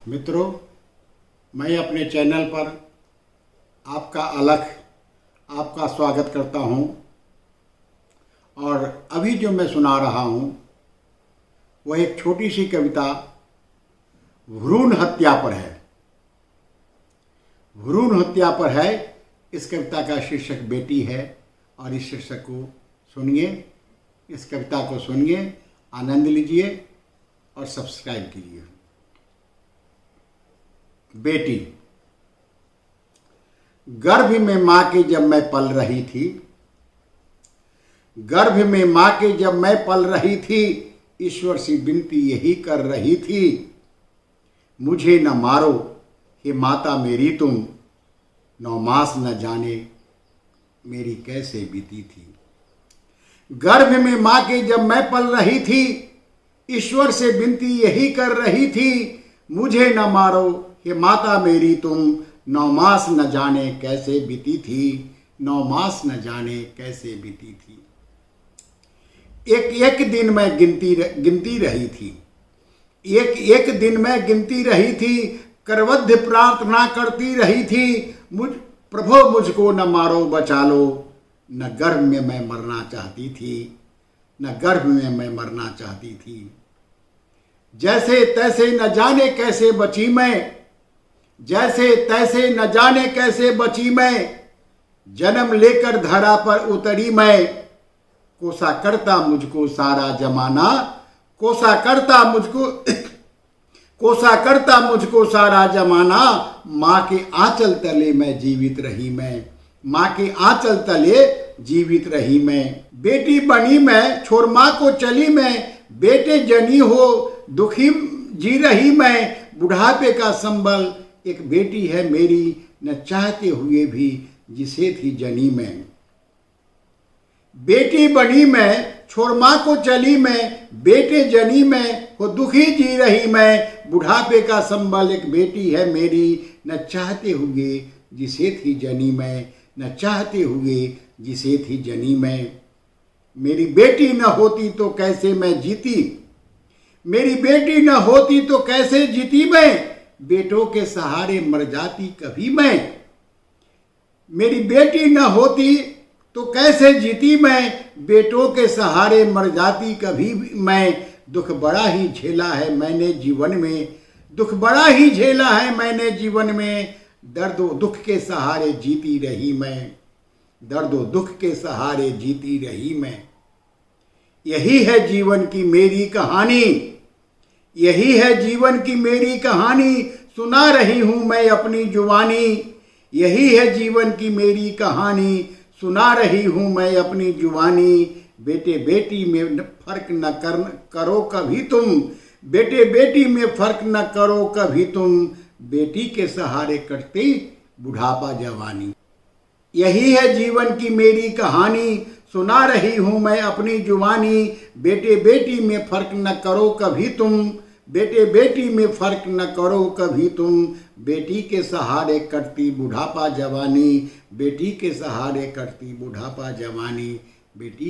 मित्रों, मैं अपने चैनल पर आपका स्वागत करता हूं। और अभी जो मैं सुना रहा हूं वह एक छोटी सी कविता भ्रूण हत्या पर है। भ्रूण हत्या पर है। इस कविता का शीर्षक बेटी है और इस शीर्षक को सुनिए, इस कविता को सुनिए, आनंद लीजिए और सब्सक्राइब कीजिए। बेटी। गर्भ में मां के जब मैं पल रही थी, गर्भ में मां के जब मैं पल रही थी, ईश्वर से विनती यही कर रही थी, मुझे न मारो हे माता मेरी तुम, 9 मास न जाने मेरी कैसे बीती थी। गर्भ में मां के जब मैं पल रही थी, ईश्वर से विनती यही कर रही थी, मुझे न मारो हे माता मेरी तुम, 9 मास न जाने कैसे बीती थी, 9 मास न जाने कैसे बीती थी। एक दिन मैं गिनती रही थी, एक दिन मैं गिनती रही थी, करवध्य प्रार्थना करती रही थी, प्रभो मुझको न मारो बचा लो, न गर्भ में मैं मरना चाहती थी, न गर्भ में मैं मरना चाहती थी। जैसे तैसे न जाने कैसे बची मैं, जैसे तैसे न जाने कैसे बची मैं, जन्म लेकर धरा पर उतरी मैं, कोसा करता मुझको सारा जमाना, कोसा करता मुझको सारा जमाना, माँ के आंचल तले मैं जीवित रही मैं, माँ के आंचल तले जीवित रही मैं। बेटी बनी मैं छोड़ माँ को चली मैं, बेटे जनी हो दुखी जी रही मैं, बुढ़ापे का संबल एक बेटी है मेरी, न चाहते हुए भी जिसे थी जनी मैं। बेटी बनी मैं छोड़ माँ को चली मैं, बेटे जनी मैं हो दुखी जी रही मैं, बुढ़ापे का संबल एक बेटी है मेरी, न चाहते हुए जिसे थी जनी मैं, न चाहते हुए जिसे थी जनी मैं। मेरी बेटी न होती तो कैसे मैं जीती, मेरी बेटी न होती तो कैसे जीती मैं, बेटों के सहारे मर जाती कभी मैं। मेरी बेटी न होती तो कैसे जीती मैं, बेटों के सहारे मर जाती कभी मैं। दुख बड़ा ही झेला है मैंने जीवन में, दुख बड़ा ही झेला है मैंने जीवन में, दर्द व दुख के सहारे जीती रही मैं, दर्द व दुख के सहारे जीती रही मैं। यही है जीवन की मेरी कहानी, यही है जीवन की मेरी कहानी, सुना रही हूं मैं अपनी जुबानी। यही है जीवन की मेरी कहानी, सुना रही हूं मैं अपनी जुबानी। बेटे बेटी में फर्क न करो कभी तुम, बेटे बेटी में फर्क न करो कभी तुम, बेटी के सहारे कटती बुढ़ापा जवानी। यही है जीवन की मेरी कहानी, सुना रही हूं मैं अपनी जुबानी। बेटे बेटी में फर्क न करो कभी तुम, बेटे बेटी में फर्क न करो कभी तुम, बेटी के सहारे कटती बुढ़ापा जवानी, बेटी के सहारे कटती बुढ़ापा जवानी, बेटी